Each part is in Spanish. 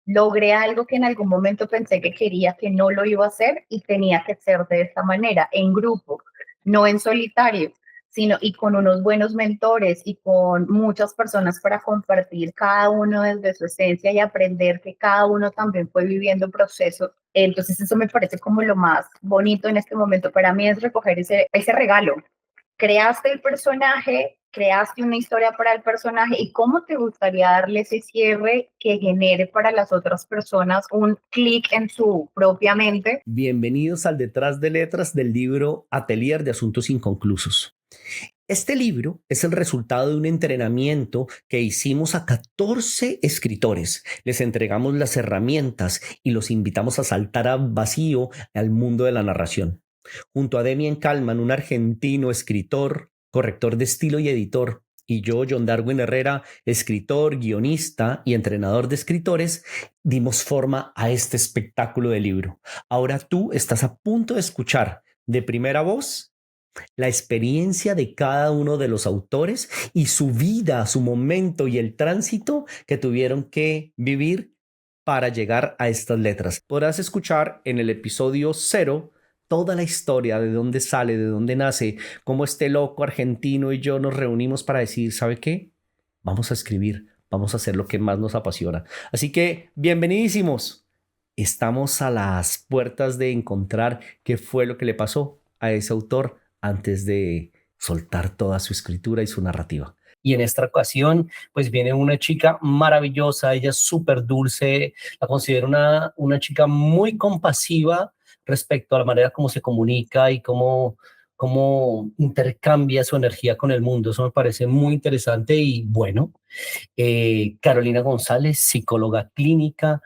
logré algo que en algún momento pensé que quería, que no lo iba a hacer y tenía que ser de esta manera, en grupo, no en solitario, sino y con unos buenos mentores y con muchas personas para compartir cada uno desde su esencia y aprender que cada uno también fue viviendo procesos. Entonces eso me parece como lo más bonito en este momento. Para mí es recoger ese regalo. Creaste el personaje, creaste una historia para el personaje y cómo te gustaría darle ese cierre que genere para las otras personas un clic en su propia mente. Bienvenidos al Detrás de Letras del libro Atelier de Asuntos Inconclusos. Este libro es el resultado de un entrenamiento que hicimos a 14 escritores. Les entregamos las herramientas y los invitamos a saltar a vacío al mundo de la narración. Junto a Demian Kalman, un argentino escritor, corrector de estilo y editor, y yo, John Darwin Herrera, escritor, guionista y entrenador de escritores, dimos forma a este espectáculo de libro. Ahora tú estás a punto de escuchar de primera voz la experiencia de cada uno de los autores y su vida, su momento y el tránsito que tuvieron que vivir para llegar a estas letras. Podrás escuchar en el episodio 0 toda la historia de dónde sale, de dónde nace, cómo este loco argentino y yo nos reunimos para decir, ¿sabe qué? Vamos a escribir, vamos a hacer lo que más nos apasiona. Así que, bienvenidísimos. Estamos a las puertas de encontrar qué fue lo que le pasó a ese autor antes de soltar toda su escritura y su narrativa. Y en esta ocasión, pues viene una chica maravillosa, ella es súper dulce, la considero una chica muy compasiva respecto a la manera como se comunica y cómo intercambia su energía con el mundo. Eso me parece muy interesante y bueno. Carolina González, psicóloga clínica,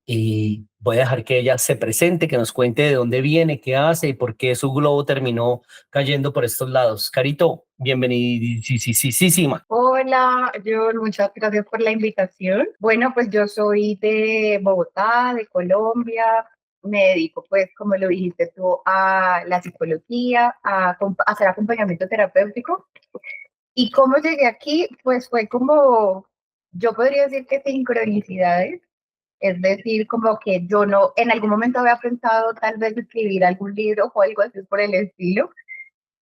y voy a dejar que ella se presente, que nos cuente de dónde viene, qué hace y por qué su globo terminó cayendo por estos lados. Carito, bienvenidísima. Hola, John, muchas gracias por la invitación. Bueno, pues yo soy de Bogotá, de Colombia. Me dedico, pues, como lo dijiste tú, a la psicología, a hacer acompañamiento terapéutico. Y cómo llegué aquí, pues fue como, yo podría decir que sincronicidades. Es decir, como que yo no, en algún momento había pensado tal vez escribir algún libro o algo así por el estilo,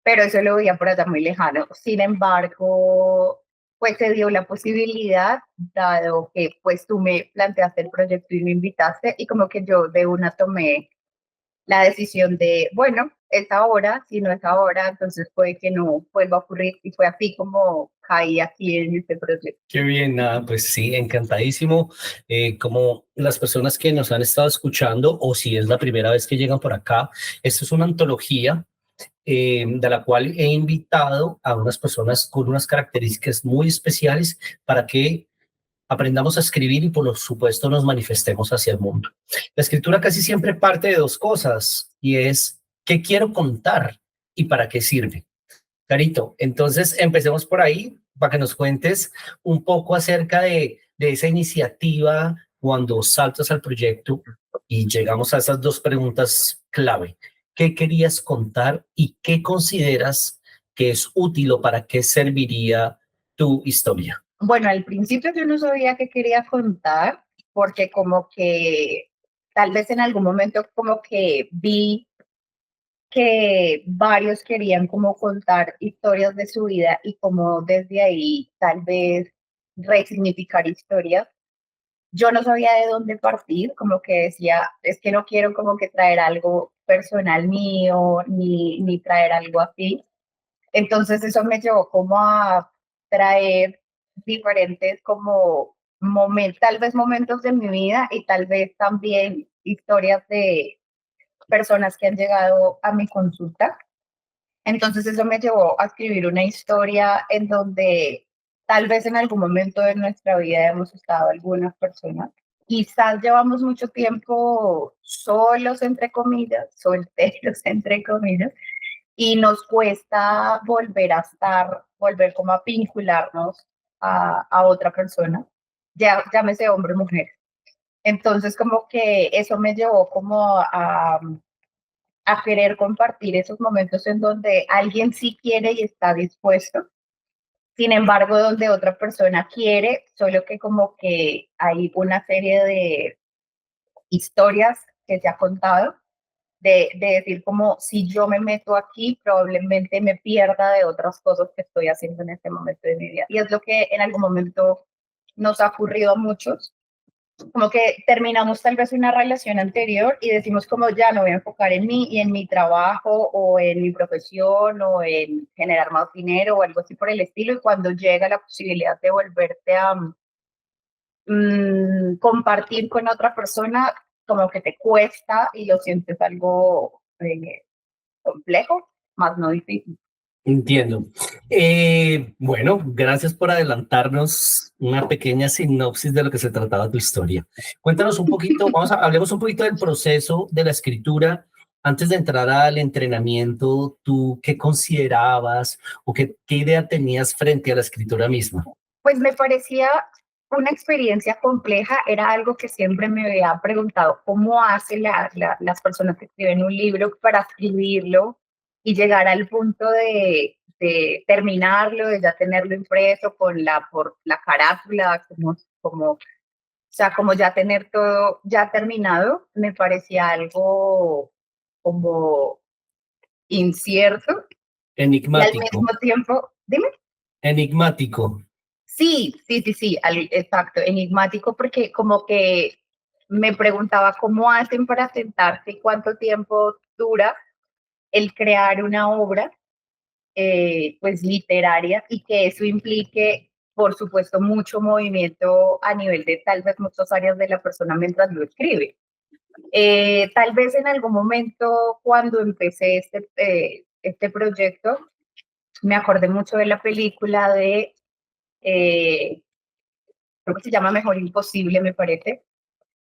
pero eso lo veía por allá muy lejano. Sin embargo, pues se dio la posibilidad, dado que pues tú me planteaste el proyecto y me invitaste, y como que yo de una tomé la decisión de, bueno, es ahora, si no es ahora, entonces puede que no vuelva a ocurrir, y fue así como caí aquí en este proyecto. Qué bien, nada, pues sí, encantadísimo. Como las personas que nos han estado escuchando, o si es la primera vez que llegan por acá, esto es una antología de la cual he invitado a unas personas con unas características muy especiales para que aprendamos a escribir y por supuesto nos manifestemos hacia el mundo. La escritura casi siempre parte de dos cosas y es qué quiero contar y para qué sirve. Carito, entonces empecemos por ahí para que nos cuentes un poco acerca de esa iniciativa cuando saltas al proyecto y llegamos a esas dos preguntas clave. ¿Qué querías contar y qué consideras que es útil o para qué serviría tu historia? Bueno, al principio yo no sabía qué quería contar, porque como que tal vez en algún momento como que vi que varios querían como contar historias de su vida y como desde ahí tal vez resignificar historias. Yo no sabía de dónde partir, como que decía, es que no quiero como que traer algo personal mío, ni traer algo así. Entonces eso me llevó como a traer diferentes como momentos, tal vez momentos de mi vida y tal vez también historias de personas que han llegado a mi consulta. Entonces eso me llevó a escribir una historia en donde tal vez en algún momento de nuestra vida hemos estado algunas personas. Quizás llevamos mucho tiempo solos, entre comillas, solteros, entre comillas, y nos cuesta volver a estar, volver como a vincularnos a otra persona, ya, llámese hombre o mujer. Entonces como que eso me llevó como a querer compartir esos momentos en donde alguien sí quiere y está dispuesto, sin embargo, donde otra persona quiere, solo que como que hay una serie historias que se ha contado, de decir como si yo me meto aquí, probablemente me pierda de otras cosas que estoy haciendo en este momento de mi vida. Y es lo que en algún momento nos ha ocurrido a muchos, como que terminamos tal vez una relación anterior y decimos como ya me voy a enfocar en mí y en mi trabajo o en mi profesión o en generar más dinero o algo así por el estilo, y cuando llega la posibilidad de volverte a compartir con otra persona, como que te cuesta y lo sientes algo complejo, más no difícil. Entiendo. Bueno, gracias por adelantarnos una pequeña sinopsis de lo que se trataba tu historia. Cuéntanos un poquito, hablemos un poquito del proceso de la escritura. Antes de entrar al entrenamiento, ¿tú qué considerabas o qué idea tenías frente a la escritura misma? Pues me parecía una experiencia compleja, era algo que siempre me había preguntado, ¿cómo hacen las personas que escriben un libro para escribirlo y llegar al punto de terminarlo, de ya tenerlo impreso por la carátula, o sea, como ya tener todo ya terminado? Me parecía algo como incierto y al Enigmático, mismo tiempo, dime. enigmático. Sí, exacto, enigmático, porque como que me preguntaba cómo hacen para sentarse y cuánto tiempo dura el crear una obra, pues literaria, y que eso implique, por supuesto, mucho movimiento a nivel de tal vez muchas áreas de la persona mientras lo escribe. Tal vez en algún momento cuando empecé este proyecto, me acordé mucho de la película de eh, creo que se llama Mejor Imposible, me parece,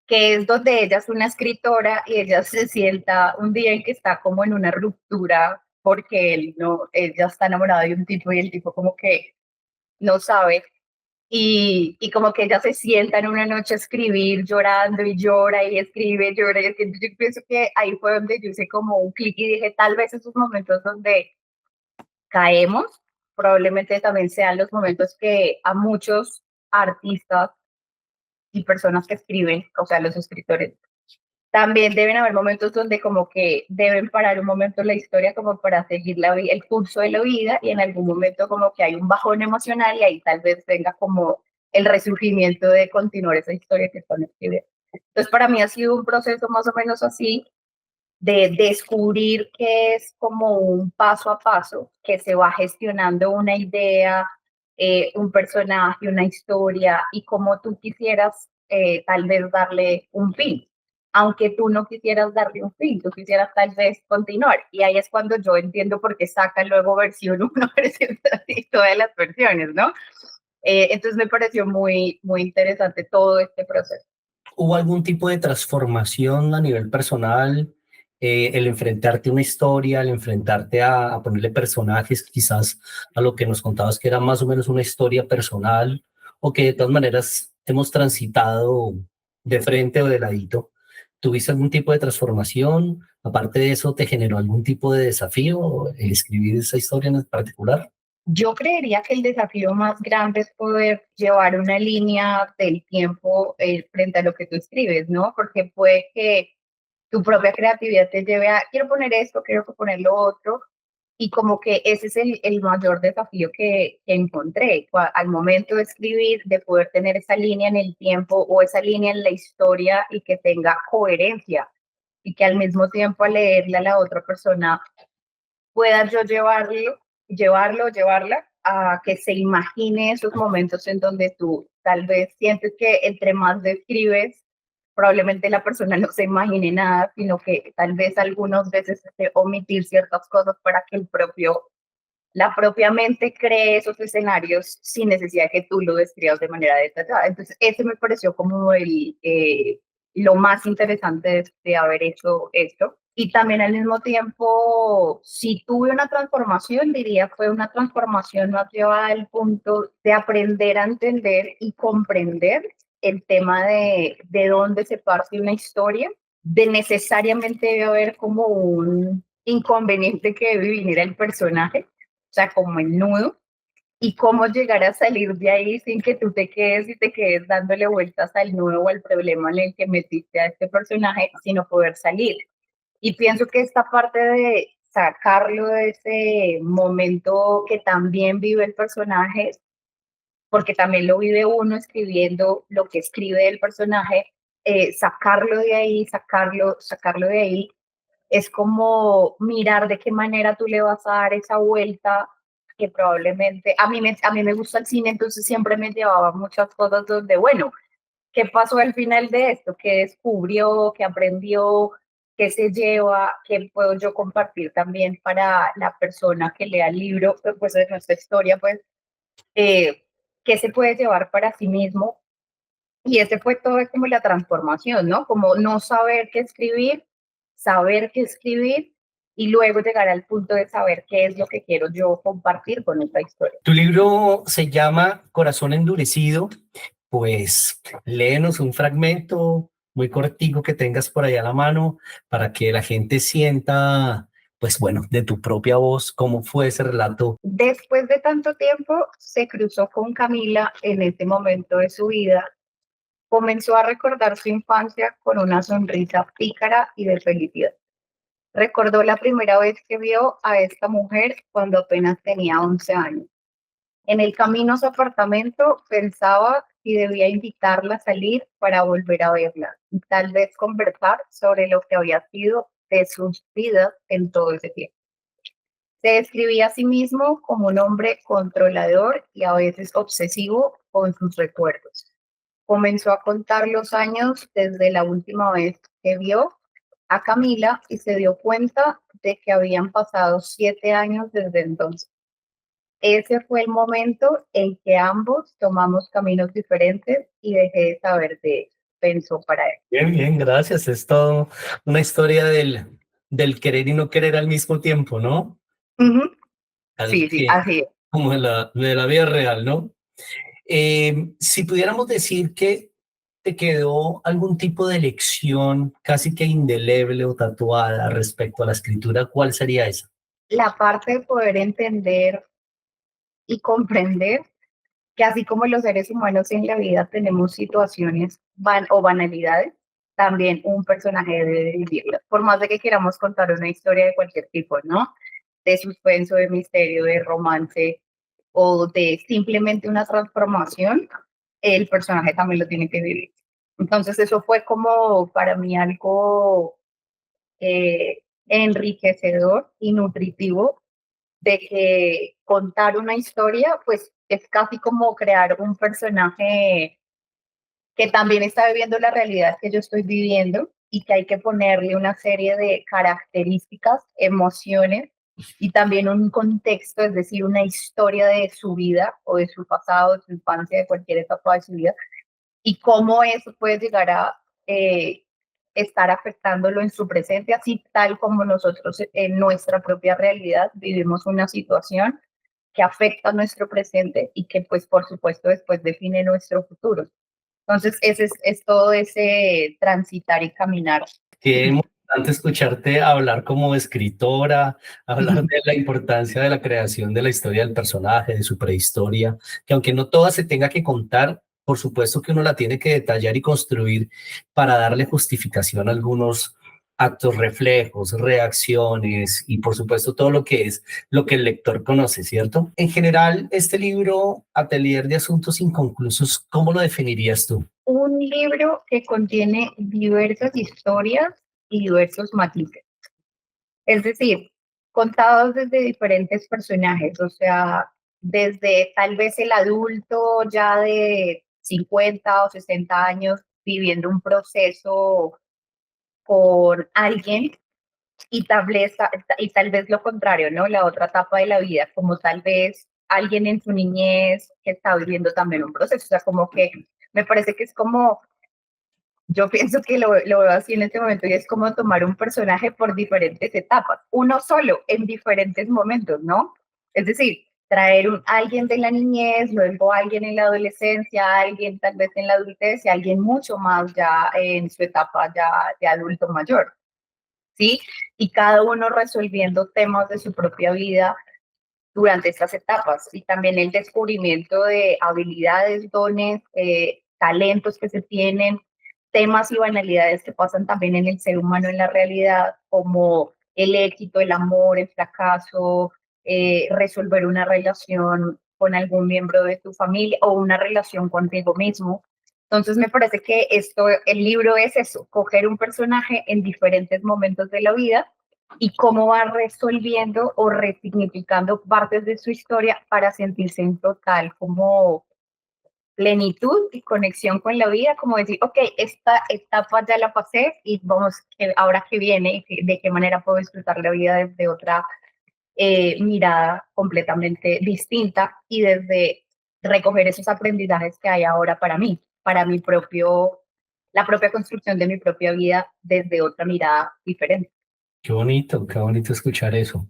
que es donde ella es una escritora y ella se sienta un día en que está como en una ruptura porque ella está enamorada de un tipo y el tipo como que no sabe, y como que ella se sienta en una noche a escribir llorando y llora y escribe, llora y escribe. Yo pienso que ahí fue donde yo hice como un clic y dije, tal vez esos momentos donde caemos, probablemente también sean los momentos que a muchos artistas y personas que escriben, o sea, los escritores, también deben haber momentos donde como que deben parar un momento la historia como para seguir el curso de la vida, y en algún momento como que hay un bajón emocional y ahí tal vez venga como el resurgimiento de continuar esa historia que están escribiendo. Entonces para mí ha sido un proceso más o menos así, de descubrir que es como un paso a paso, que se va gestionando una idea, un personaje, una historia, y como tú quisieras tal vez darle un fin, aunque tú no quisieras darle un fin, tú quisieras tal vez continuar. Y ahí es cuando yo entiendo por qué sacan luego versión 1, versión 2 y todas las versiones, ¿no? Entonces me pareció muy, muy interesante todo este proceso. ¿Hubo algún tipo de transformación a nivel personal? El enfrentarte a una historia, el enfrentarte a ponerle personajes, quizás a lo que nos contabas que era más o menos una historia personal, o que de todas maneras hemos transitado de frente o de ladito. ¿Tuviste algún tipo de transformación? Aparte de eso, ¿te generó algún tipo de desafío escribir esa historia en particular? Yo creería que el desafío más grande es poder llevar una línea del tiempo frente a lo que tú escribes, ¿no? Porque puede que tu propia creatividad te lleve a, quiero poner esto, quiero poner lo otro, y como que ese es el mayor desafío que encontré al momento de escribir, de poder tener esa línea en el tiempo o esa línea en la historia y que tenga coherencia, y que al mismo tiempo al leerle a la otra persona pueda yo llevarla a que se imagine esos momentos en donde tú tal vez sientes que entre más describes, probablemente la persona no se imagine nada, sino que tal vez algunas veces omitir ciertas cosas para que la propia mente cree esos escenarios sin necesidad de que tú lo describas de manera detallada. Entonces, ese me pareció como lo más interesante de haber hecho esto. Y también al mismo tiempo, si tuve una transformación, diría fue una transformación más llevada al punto de aprender a entender y comprender el tema de dónde se parte una historia, de necesariamente debe haber como un inconveniente que debe vivir el personaje, o sea, como el nudo, y cómo llegar a salir de ahí sin que tú te quedes y te quedes dándole vueltas al nudo o al problema en el que metiste a este personaje, sino poder salir. Y pienso que esta parte de sacarlo de ese momento que también vive el personaje, porque también lo vive uno escribiendo lo que escribe el personaje, sacarlo de ahí, sacarlo de ahí, es como mirar de qué manera tú le vas a dar esa vuelta que probablemente, a mí me gusta el cine, entonces siempre me llevaba muchas cosas donde, bueno, ¿qué pasó al final de esto? ¿Qué descubrió? ¿Qué aprendió? ¿Qué se lleva? ¿Qué puedo yo compartir también para la persona que lea el libro? Pues de nuestra historia, pues, eh, ¿qué se puede llevar para sí mismo? Y ese fue todo como la transformación, ¿no? Como no saber qué escribir, saber qué escribir y luego llegar al punto de saber qué es lo que quiero yo compartir con esta historia. Tu libro se llama Corazón Endurecido. Pues léenos un fragmento muy cortico que tengas por ahí a la mano para que la gente sienta, pues bueno, de tu propia voz, cómo fue ese relato. Después de tanto tiempo, se cruzó con Camila en ese momento de su vida. Comenzó a recordar su infancia con una sonrisa pícara y de felicidad. Recordó la primera vez que vio a esta mujer cuando apenas tenía 11 años. En el camino a su apartamento pensaba si debía invitarla a salir para volver a verla y tal vez conversar sobre lo que había sido de sus vidas en todo ese tiempo. Se describía a sí mismo como un hombre controlador y a veces obsesivo con sus recuerdos. Comenzó a contar los años desde la última vez que vio a Camila y se dio cuenta de que habían pasado 7 años desde entonces. Ese fue el momento en que ambos tomamos caminos diferentes y dejé de saber de él, pensó para él. Bien, bien, gracias. Es todo una historia del querer y no querer al mismo tiempo, ¿no? Ujú. Algo Sí, sí, que, así es. como de la vida real, ¿no? Si pudiéramos decir que te quedó algún tipo de lección casi que indeleble o tatuada respecto a la escritura, ¿cuál sería esa? La parte de poder entender y comprender que así como los seres humanos en la vida tenemos situaciones o banalidades, también un personaje debe vivirlas. Por más de que queramos contar una historia de cualquier tipo, ¿no? De suspenso, de misterio, de romance o de simplemente una transformación, el personaje también lo tiene que vivir. Entonces eso fue como para mí algo enriquecedor y nutritivo de que contar una historia, pues es casi como crear un personaje que también está viviendo la realidad que yo estoy viviendo y que hay que ponerle una serie de características, emociones y también un contexto, es decir, una historia de su vida o de su pasado, de su infancia, de cualquier etapa de su vida y cómo eso puede llegar a estar afectándolo en su presente, así tal como nosotros en nuestra propia realidad vivimos una situación que afecta nuestro presente y que pues por supuesto después define nuestro futuro. Entonces ese es todo ese transitar y caminar. Qué emocionante escucharte hablar como escritora, hablar de la importancia de la creación de la historia del personaje, de su prehistoria, que aunque no toda se tenga que contar, por supuesto que uno la tiene que detallar y construir para darle justificación a algunos actos, reflejos, reacciones y por supuesto todo lo que es lo que el lector conoce, ¿cierto? En general, este libro, Atelier de Asuntos Inconclusos, ¿cómo lo definirías tú? Un libro que contiene diversas historias y diversos matices. Es decir, contados desde diferentes personajes, o sea, desde tal vez el adulto ya de 50 o 60 años viviendo un proceso con alguien y tal vez lo contrario, ¿no? La otra etapa de la vida, como tal vez alguien en su niñez que está viviendo también un proceso, o sea, como que me parece que es como yo pienso que lo veo así en este momento y es como tomar un personaje por diferentes etapas, uno solo en diferentes momentos, ¿no? Es decir, traer alguien de la niñez, luego alguien en la adolescencia, alguien tal vez en la adultez y alguien mucho más ya en su etapa ya de adulto mayor, ¿sí? Y cada uno resolviendo temas de su propia vida durante estas etapas y también el descubrimiento de habilidades, dones, talentos que se tienen, temas y banalidades que pasan también en el ser humano en la realidad, como el éxito, el amor, el fracaso, resolver una relación con algún miembro de tu familia o una relación contigo mismo. Entonces me parece que el libro es eso, coger un personaje en diferentes momentos de la vida y cómo va resolviendo o resignificando partes de su historia para sentirse en total como plenitud y conexión con la vida, como decir, ok, esta etapa ya la pasé y vamos, ahora que viene, de qué manera puedo disfrutar la vida desde otra mirada completamente distinta y desde recoger esos aprendizajes que hay ahora para mi la propia construcción de mi propia vida desde otra mirada diferente. Qué bonito escuchar eso.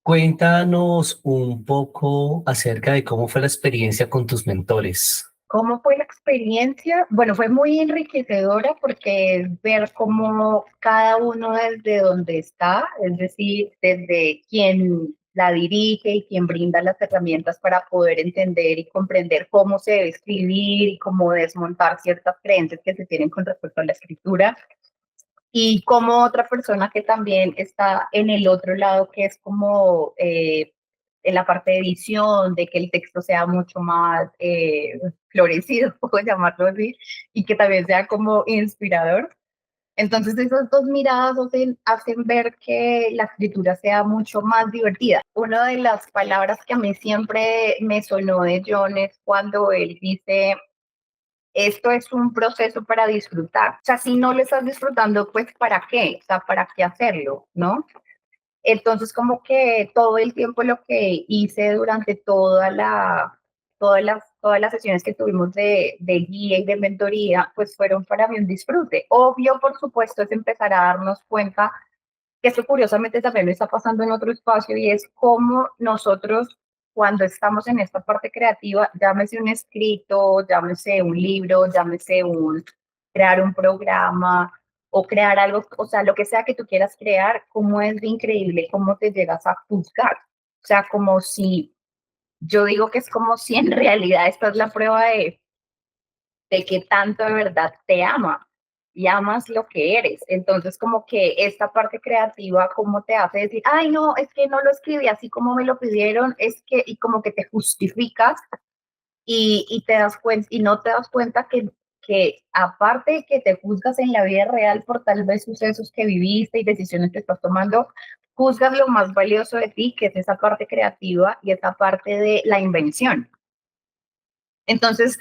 Cuéntanos un poco acerca de cómo fue la experiencia con tus mentores. ¿Cómo fue la experiencia? Bueno, fue muy enriquecedora porque es ver cómo cada uno desde donde está, es decir, desde quien la dirige y quien brinda las herramientas para poder entender y comprender cómo se debe escribir y cómo desmontar ciertas creencias que se tienen con respecto a la escritura. Y como otra persona que también está en el otro lado, que es como en la parte de edición, de que el texto sea mucho más florecido, puedo llamarlo así, y que también sea como inspirador. Entonces esas dos miradas hacen ver que la escritura sea mucho más divertida. Una de las palabras que a mí siempre me sonó de John es cuando él dice esto es un proceso para disfrutar. O sea, si no lo estás disfrutando, pues ¿para qué? O sea, ¿para qué hacerlo? ¿No? Entonces, como que todo el tiempo lo que hice durante todas las sesiones que tuvimos de guía y de mentoría, pues fueron para mí un disfrute. Obvio, por supuesto, es empezar a darnos cuenta que esto curiosamente también me está pasando en otro espacio y es cómo nosotros cuando estamos en esta parte creativa, llámese un escrito, llámese un libro, llámese crear un programa o crear algo, o sea, lo que sea que tú quieras crear, cómo es de increíble cómo te llegas a juzgar. O sea, como si, yo digo que es como si en realidad esta es la prueba de que tanto de verdad te ama y amas lo que eres. Entonces, como que esta parte creativa, como te hace decir, ay, no, es que no lo escribí así como me lo pidieron, es que, y como que te justificas y te das cuenta, y no te das cuenta que aparte de que te juzgas en la vida real por tal vez sucesos que viviste y decisiones que estás tomando, juzgas lo más valioso de ti, que es esa parte creativa y esa parte de la invención. Entonces,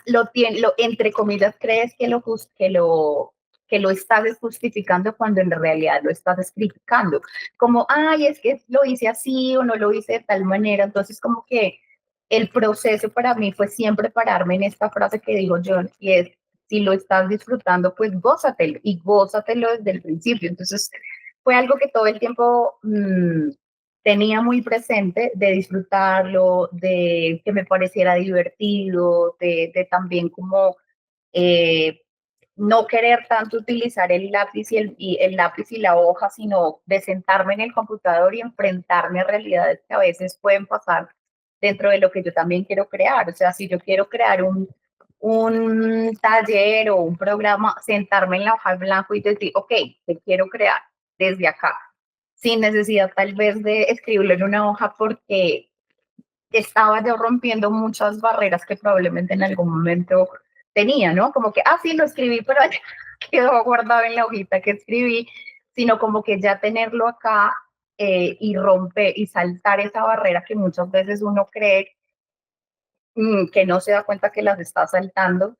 entre comillas, crees que lo estás justificando cuando en realidad lo estás criticando. Como, ay, es que lo hice así o no lo hice de tal manera. Entonces, como que el proceso para mí fue siempre pararme en esta frase que digo John, y es, si lo estás disfrutando, pues gózatelo y gózatelo desde el principio. Entonces, fue algo que todo el tiempo tenía muy presente de disfrutarlo, de que me pareciera divertido, de también como eh, no querer tanto utilizar el lápiz y el lápiz y la hoja, sino de sentarme en el computador y enfrentarme a realidades que a veces pueden pasar dentro de lo que yo también quiero crear. O sea, si yo quiero crear un taller o un programa, sentarme en la hoja en blanco y decir, ok, te quiero crear desde acá sin necesidad tal vez de escribirlo en una hoja porque estaba yo rompiendo muchas barreras que probablemente en algún momento tenía, ¿no? Como que, sí, lo escribí, pero quedó guardado en la hojita que escribí, sino como que ya tenerlo acá y romper y saltar esa barrera que muchas veces uno cree que no se da cuenta que las está saltando.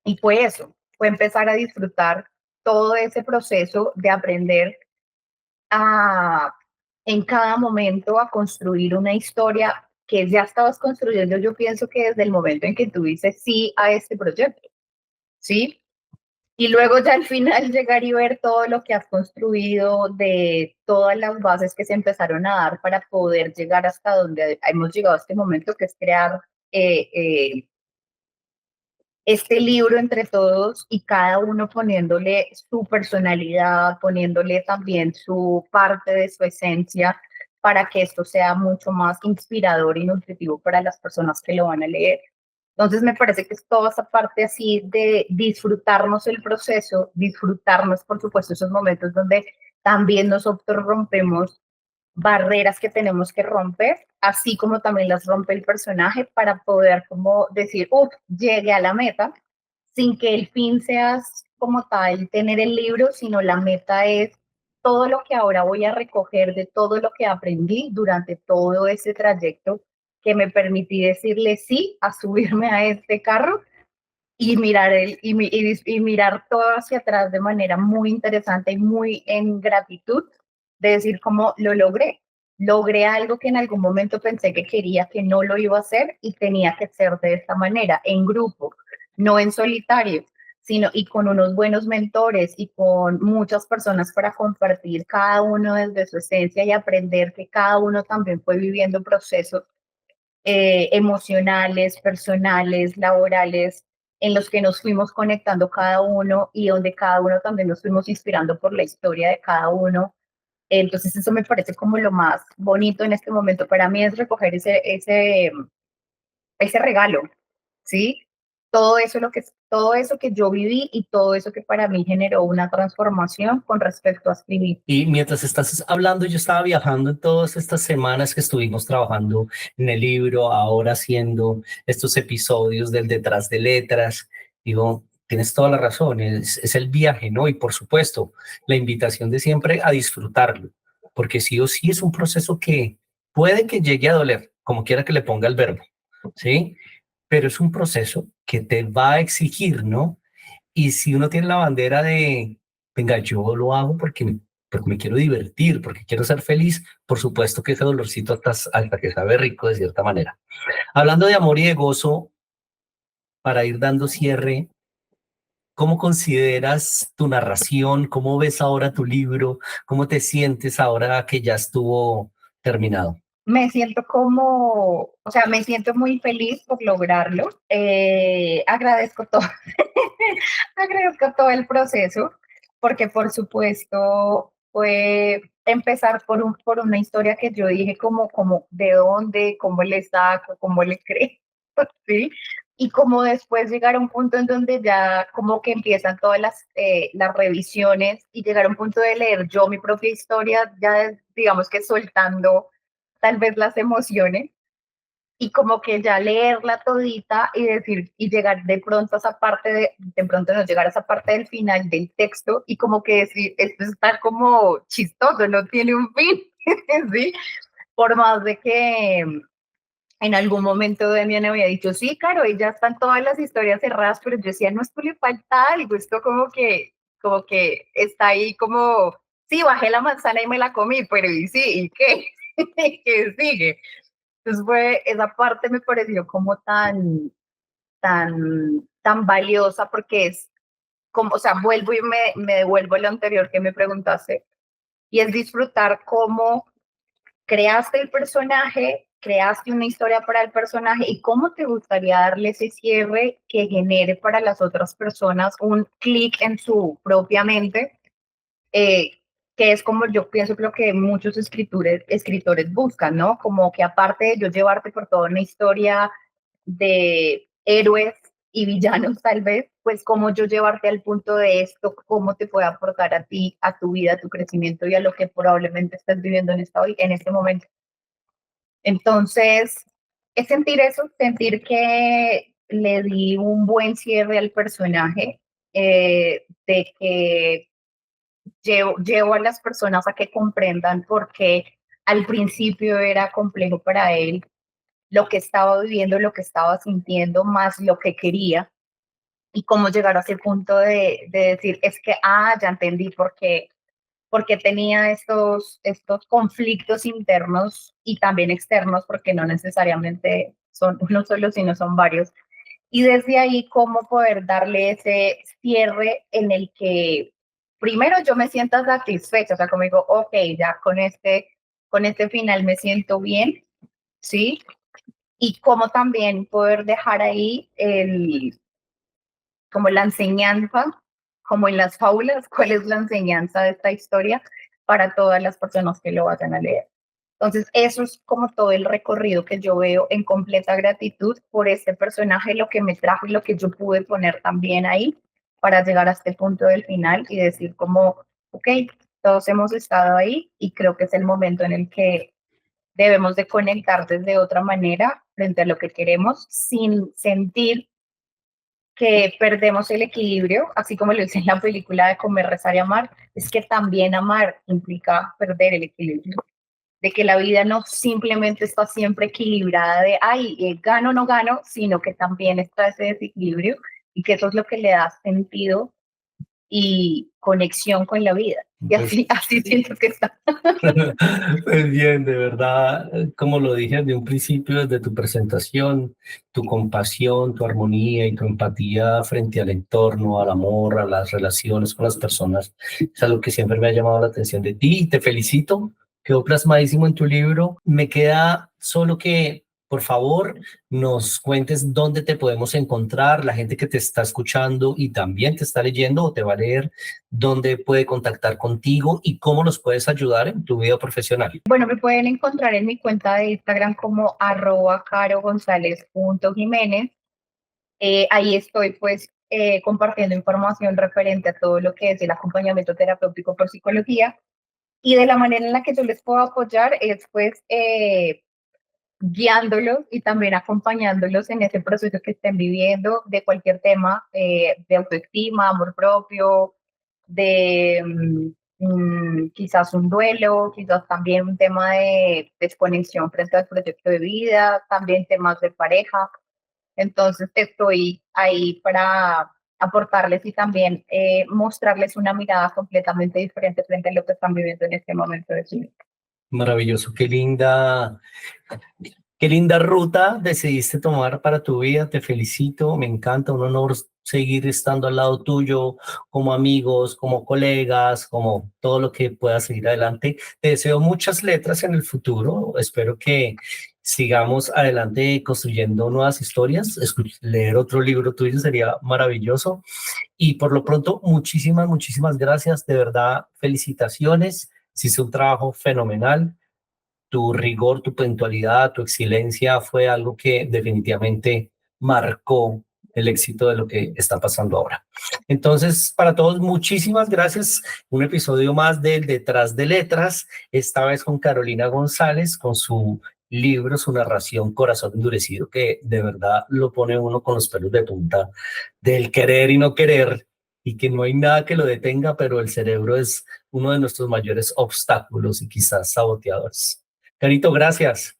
Y fue eso, fue empezar a disfrutar todo ese proceso de aprender a, en cada momento a construir una historia que ya estabas construyendo, yo pienso que desde el momento en que tú dices sí a este proyecto, ¿sí? Y luego ya al final llegar y ver todo lo que has construido, de todas las bases que se empezaron a dar para poder llegar hasta donde hemos llegado a este momento, que es crear este libro entre todos y cada uno poniéndole su personalidad, poniéndole también su parte de su esencia, para que esto sea mucho más inspirador y nutritivo para las personas que lo van a leer. Entonces me parece que es toda esa parte así de disfrutarnos el proceso, disfrutarnos, por supuesto, esos momentos donde también nosotros rompemos barreras que tenemos que romper, así como también las rompe el personaje para poder como decir, uff, llegué a la meta, sin que el fin sea como tal tener el libro, sino la meta es todo lo que ahora voy a recoger de todo lo que aprendí durante todo ese trayecto que me permití decirle sí a subirme a este carro y mirar, y mirar todo hacia atrás de manera muy interesante y muy en gratitud, de decir cómo lo logré. Logré algo que en algún momento pensé que quería, que no lo iba a hacer y tenía que ser de esta manera, en grupo, no en solitario, sino y con unos buenos mentores y con muchas personas para compartir cada uno desde su esencia y aprender que cada uno también fue viviendo procesos emocionales, personales, laborales, en los que nos fuimos conectando cada uno y donde cada uno también nos fuimos inspirando por la historia de cada uno. Entonces eso me parece como lo más bonito en este momento. Para mí es recoger ese regalo, ¿sí? Todo eso que yo viví y todo eso que para mí generó una transformación con respecto a escribir. Y mientras estás hablando, yo estaba viajando en todas estas semanas que estuvimos trabajando en el libro, ahora haciendo estos episodios del detrás de letras. Digo, tienes toda la razón, es el viaje, ¿no? Y por supuesto, la invitación de siempre a disfrutarlo, porque sí o sí es un proceso que puede que llegue a doler, como quiera que le ponga el verbo, ¿sí? Pero es un proceso que te va a exigir, ¿no? Y si uno tiene la bandera de, venga, yo lo hago porque me quiero divertir, porque quiero ser feliz, por supuesto que ese dolorcito hasta que sabe rico de cierta manera. Hablando de amor y de gozo, para ir dando cierre, ¿cómo consideras tu narración? ¿Cómo ves ahora tu libro? ¿Cómo te sientes ahora que ya estuvo terminado? Me siento o sea, me siento muy feliz por lograrlo. Agradezco todo, agradezco todo el proceso, porque por supuesto fue empezar por una historia que yo dije como de dónde, cómo le saco, cómo le creo, ¿sí? Y como después llegar a un punto en donde ya como que empiezan todas las revisiones y llegar a un punto de leer yo mi propia historia, ya digamos que soltando tal vez las emociones y como que ya leerla todita y decir y llegar de pronto a esa parte de pronto no llegar a esa parte del final del texto y como que decir esto está como chistoso, no tiene un fin, ¿sí? Por más de que en algún momento Demian había dicho, sí, claro, y ya están todas las historias cerradas, pero yo decía, no, esto le falta algo, esto como que está ahí como, sí, bajé la manzana y me la comí, pero ¿y sí? ¿Y qué? ¿Qué sigue? Entonces esa parte me pareció como tan valiosa porque es como, o sea, vuelvo y me devuelvo a lo anterior que me preguntaste, y es disfrutar cómo creaste el personaje, creaste una historia para el personaje y cómo te gustaría darle ese cierre que genere para las otras personas un clic en su propia mente, eh, que es como yo pienso que lo que muchos escritores buscan, ¿no? Como que aparte de yo llevarte por toda una historia de héroes y villanos tal vez, pues cómo yo llevarte al punto de esto, cómo te puede aportar a ti, a tu vida, a tu crecimiento y a lo que probablemente estés viviendo en este momento. Entonces, es sentir eso, sentir que le di un buen cierre al personaje, de que llevo a las personas a que comprendan por qué al principio era complejo para él lo que estaba viviendo, lo que estaba sintiendo, más lo que quería, y cómo llegar a ese punto de decir, es que, ya entendí por qué tenía estos conflictos internos y también externos, porque no necesariamente son uno solo, sino son varios. Y desde ahí, cómo poder darle ese cierre en el que primero yo me sienta satisfecha, o sea, como digo, ok, ya con este final me siento bien, ¿sí? Y cómo también poder dejar ahí como la enseñanza, como en las fábulas, cuál es la enseñanza de esta historia para todas las personas que lo vayan a leer. Entonces, eso es como todo el recorrido que yo veo en completa gratitud por este personaje, lo que me trajo y lo que yo pude poner también ahí para llegar a este punto del final y decir como, ok, todos hemos estado ahí y creo que es el momento en el que debemos de conectar desde otra manera frente a lo que queremos sin sentir que perdemos el equilibrio, así como lo dice en la película de Comer, Rezar y Amar, es que también amar implica perder el equilibrio, de que la vida no simplemente está siempre equilibrada de, ay, gano o no gano, sino que también está ese desequilibrio y que eso es lo que le da sentido y conexión con la vida. Y así siento que está. Pues bien, de verdad, como lo dije desde un principio, desde tu presentación, tu compasión, tu armonía y tu empatía frente al entorno, al amor, a las relaciones con las personas, es algo que siempre me ha llamado la atención de ti y te felicito. Quedó plasmadísimo en tu libro. Me queda solo que, por favor, nos cuentes dónde te podemos encontrar, la gente que te está escuchando y también te está leyendo o te va a leer, dónde puede contactar contigo y cómo nos puedes ayudar en tu vida profesional. Bueno, me pueden encontrar en mi cuenta de Instagram como @carogonzalez.jiménez. Ahí estoy pues compartiendo información referente a todo lo que es el acompañamiento terapéutico por psicología y de la manera en la que yo les puedo apoyar es pues guiándolos y también acompañándolos en ese proceso que estén viviendo de cualquier tema de autoestima, amor propio, de quizás un duelo, quizás también un tema de desconexión frente al proyecto de vida, también temas de pareja. Entonces estoy ahí para aportarles y también mostrarles una mirada completamente diferente frente a lo que están viviendo en este momento de su vida. Maravilloso, qué linda ruta decidiste tomar para tu vida. Te felicito, me encanta, un honor seguir estando al lado tuyo, como amigos, como colegas, como todo lo que pueda seguir adelante. Te deseo muchas letras en el futuro. Espero que sigamos adelante construyendo nuevas historias. Leer otro libro tuyo sería maravilloso. Y por lo pronto, muchísimas gracias. De verdad, felicitaciones. Hiciste un trabajo fenomenal. Tu rigor, tu puntualidad, tu excelencia fue algo que definitivamente marcó el éxito de lo que está pasando ahora. Entonces, para todos, muchísimas gracias. Un episodio más del Detrás de Letras, esta vez con Carolina González, con su libro, su narración Corazón Endurecido, que de verdad lo pone uno con los pelos de punta del querer y no querer, y que no hay nada que lo detenga, pero el cerebro es uno de nuestros mayores obstáculos y quizás saboteadores. Carito, gracias.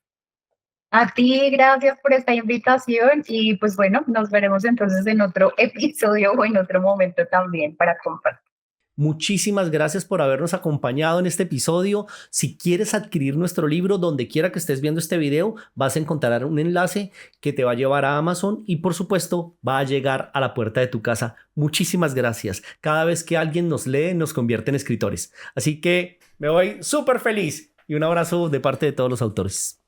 A ti, gracias por esta invitación y pues bueno, nos veremos entonces en otro episodio o en otro momento también para compartir. Muchísimas gracias por habernos acompañado en este episodio. Si quieres adquirir nuestro libro, donde quiera que estés viendo este video, vas a encontrar un enlace que te va a llevar a Amazon y por supuesto va a llegar a la puerta de tu casa. Muchísimas gracias. Cada vez que alguien nos lee, nos convierte en escritores. Así que me voy súper feliz y un abrazo de parte de todos los autores.